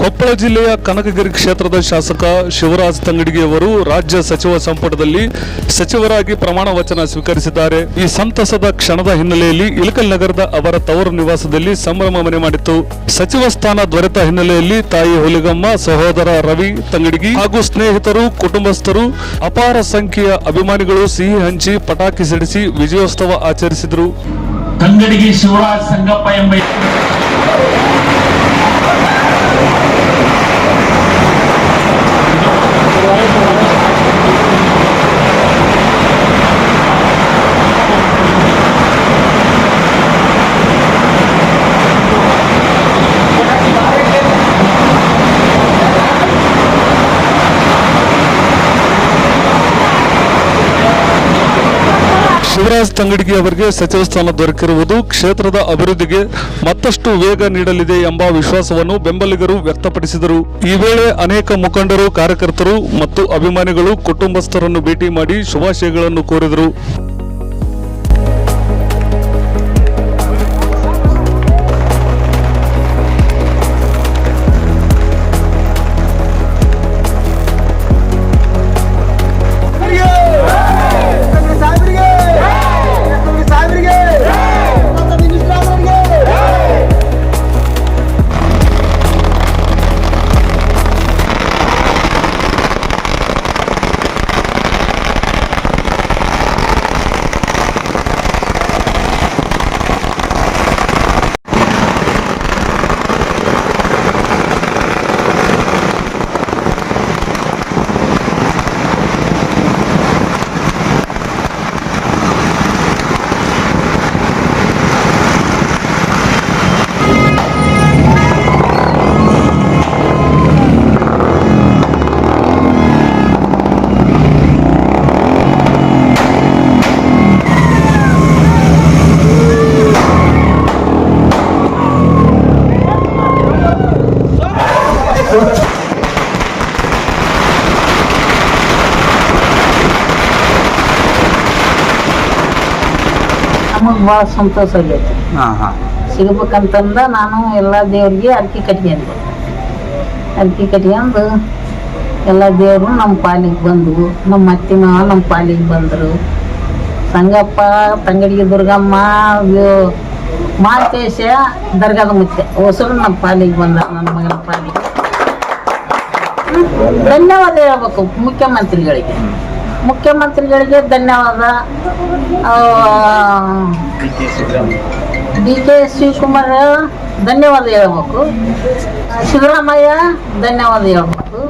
ಕೊಪ್ಪಳ ಜಿಲ್ಲೆಯ ಕನಕಗಿರಿ ಕ್ಷೇತ್ರದ ಶಾಸಕ ಶಿವರಾಜ್ ತಂಗಡಗಿ ಅವರು ರಾಜ್ಯ ಸಚಿವ ಸಂಪುಟದಲ್ಲಿ ಸಚಿವರಾಗಿ ಪ್ರಮಾಣ ವಚನ ಸ್ವೀಕರಿಸಿದ್ದಾರೆ. ಈ ಸಂತಸದ ಕ್ಷಣದ ಹಿನ್ನೆಲೆಯಲ್ಲಿ ಇಳಕಲ್ ನಗರದ ಅವರ ತವರು ನಿವಾಸದಲ್ಲಿ ಸಂಭ್ರಮ ಮನೆ ಮಾಡಿತ್ತು. ಸಚಿವ ಸ್ಥಾನ ದೊರೆತ ಹಿನ್ನೆಲೆಯಲ್ಲಿ ತಾಯಿ ಹುಲಿಗಮ್ಮ, ಸಹೋದರ ರವಿ ತಂಗಡಗಿ ಹಾಗೂ ಸ್ನೇಹಿತರು, ಕುಟುಂಬಸ್ಥರು, ಅಪಾರ ಸಂಖ್ಯೆಯ ಅಭಿಮಾನಿಗಳು ಸಿಹಿ ಹಂಚಿ ಪಟಾಕಿ ಸಿಡಿಸಿ ವಿಜಯೋತ್ಸವ ಆಚರಿಸಿದರು. ತಂಗಡಗಿ ಶಿವರಾಜ್ ಸಂಗಪ್ಪ ಎಂಬ ಶಿವರಾಜ್ ತಂಗಡಗಿ ಅವರಿಗೆ ಸಚಿವ ಸ್ಥಾನ ದೊರಕಿರುವುದು ಕ್ಷೇತ್ರದ ಅಭಿವೃದ್ಧಿಗೆ ಮತ್ತಷ್ಟು ವೇಗ ನೀಡಲಿದೆ ಎಂಬ ವಿಶ್ವಾಸವನ್ನು ಬೆಂಬಲಿಗರು ವ್ಯಕ್ತಪಡಿಸಿದರು. ಈ ವೇಳೆ ಅನೇಕ ಮುಖಂಡರು, ಕಾರ್ಯಕರ್ತರು ಮತ್ತು ಅಭಿಮಾನಿಗಳು ಕುಟುಂಬಸ್ಥರನ್ನು ಭೇಟಿ ಮಾಡಿ ಶುಭಾಶಯಗಳನ್ನು ಕೋರಿದರು. ನಮಗೆ ಭಾಳ ಸಂತೋಷ ಆಗೈತಿ. ಸಿಗ್ಬೇಕಂತಂದ ನಾನು ಎಲ್ಲ ದೇವ್ರಿಗೆ ಅರ್ಕಿ ಕಟ್ಕೊಂಡು ಎಲ್ಲ ದೇವರು ನಮ್ಮ ಪಾಲಿಗೆ ಬಂದವು. ನಮ್ಮ ಅತ್ತಿ ಮಾವ ನಮ್ಮ ಪಾಲಿಗೆ ಬಂದರು. ಸಂಗಪ್ಪ, ತಂಗಡಗಿ ದುರ್ಗಮ್ಮ, ಮಾತೇಶ, ದರ್ಗಾದ ಮುತ್ತೆ ಹೊಸರು ನಮ್ಮ ಪಾಲಿಗೆ ಬಂದ. ನನ್ನ ಮಗನ ಪಾಲಿಗೆ ಧನ್ಯವಾದ ಹೇಳ್ಬೇಕು. ಮುಖ್ಯಮಂತ್ರಿಗಳಿಗೆ ಧನ್ಯವಾದ. ಡಿ ಕೆ ಶಿವಕುಮಾರ್ ಧನ್ಯವಾದ ಹೇಳ್ಬೇಕು. ಸಿದ್ದರಾಮಯ್ಯ ಧನ್ಯವಾದ ಹೇಳ್ಬೇಕು.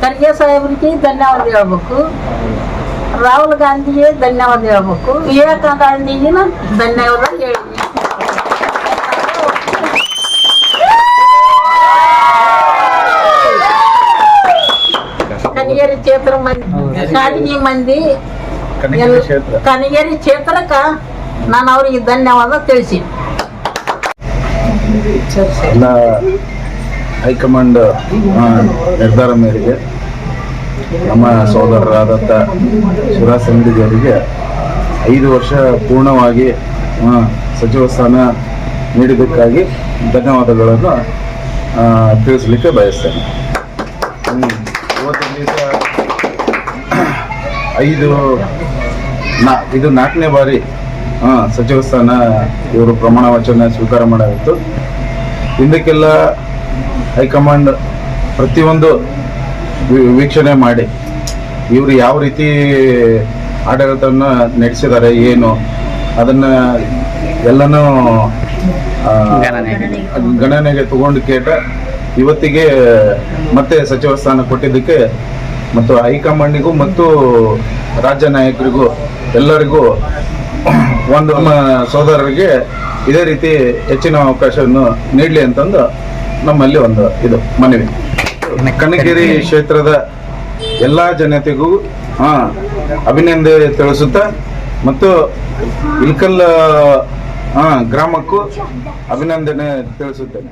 ಖರ್ಗೆ ಸಾಹೇಬ್ರಿಗೆ ಧನ್ಯವಾದ ಹೇಳ್ಬೇಕು. ರಾಹುಲ್ ಗಾಂಧಿಗೆ ಧನ್ಯವಾದ ಹೇಳ್ಬೇಕು. ವಿವೇಕ ಗಾಂಧಿಗಿನ ಧನ್ಯವಾದ ಹೇಳಿ. ಕನಗೇರಿ ಕ್ಷೇತ್ರ ಕಾಡಗಿ ಮಂದಿ ಕನಗೇರಿ ಕ್ಷೇತ್ರಕ್ಕ ನಾನು ಅವ್ರಿಗೆ ಧನ್ಯವಾದ ತಿಳಿಸಿ. ಎಲ್ಲ ಹೈಕಮಾಂಡ್ ನಿರ್ಧಾರ ಮೇರೆಗೆ ನಮ್ಮ ಸಹೋದರರಾದಂಥ ಶಿವರಾಜ್ ತಂಗಡಗಿ ಅವರಿಗೆ 5 ವರ್ಷ ಪೂರ್ಣವಾಗಿ ಸಚಿವ ಸ್ಥಾನ ನೀಡಿದ್ದಕ್ಕಾಗಿ ಧನ್ಯವಾದಗಳನ್ನು ತಿಳಿಸಲಿಕ್ಕೆ ಬಯಸ್ತೇನೆ. ಇವತ್ತಿನ ದಿವಸ ಇದು 4ನೇ ಬಾರಿ ಸಚಿವ ಸ್ಥಾನ ಇವರು ಪ್ರಮಾಣ ವಚನ ಸ್ವೀಕಾರ ಮಾಡಾಗಿತ್ತು. ಹಿಂದಕ್ಕೆಲ್ಲ ಹೈಕಮಾಂಡ್ ಪ್ರತಿಯೊಂದು ವೀಕ್ಷಣೆ ಮಾಡಿ ಇವರು ಯಾವ ರೀತಿ ಆಡಳಿತವನ್ನು ನಡೆಸಿದ್ದಾರೆ, ಏನು ಅದನ್ನು ಎಲ್ಲನೂ ಗಣನೆಗೆ ತಗೊಂಡು ಕೇಟ ಇವತ್ತಿಗೆ ಮತ್ತೆ ಸಚಿವ ಸ್ಥಾನ ಕೊಟ್ಟಿದ್ದಕ್ಕೆ ಮತ್ತು ಹೈಕಮಾಂಡಿಗೂ ಮತ್ತು ರಾಜ್ಯ ನಾಯಕರಿಗೂ ಎಲ್ಲರಿಗೂ ನಮ್ಮ ಸೋದರರಿಗೆ ಇದೇ ರೀತಿ ಹೆಚ್ಚಿನ ಅವಕಾಶವನ್ನು ನೀಡಲಿ ಅಂತಂದು ನಮ್ಮಲ್ಲಿ ಒಂದು ಇದು ಮನವಿ. ಕನಕಗಿರಿ ಕ್ಷೇತ್ರದ ಎಲ್ಲ ಜನತೆಗೂ ಅಭಿನಂದನೆ ತಿಳಿಸುತ್ತಾ ಮತ್ತು ಇಳಕಲ್ ಗ್ರಾಮಕ್ಕೂ ಅಭಿನಂದನೆ ತಿಳಿಸುತ್ತೇನೆ.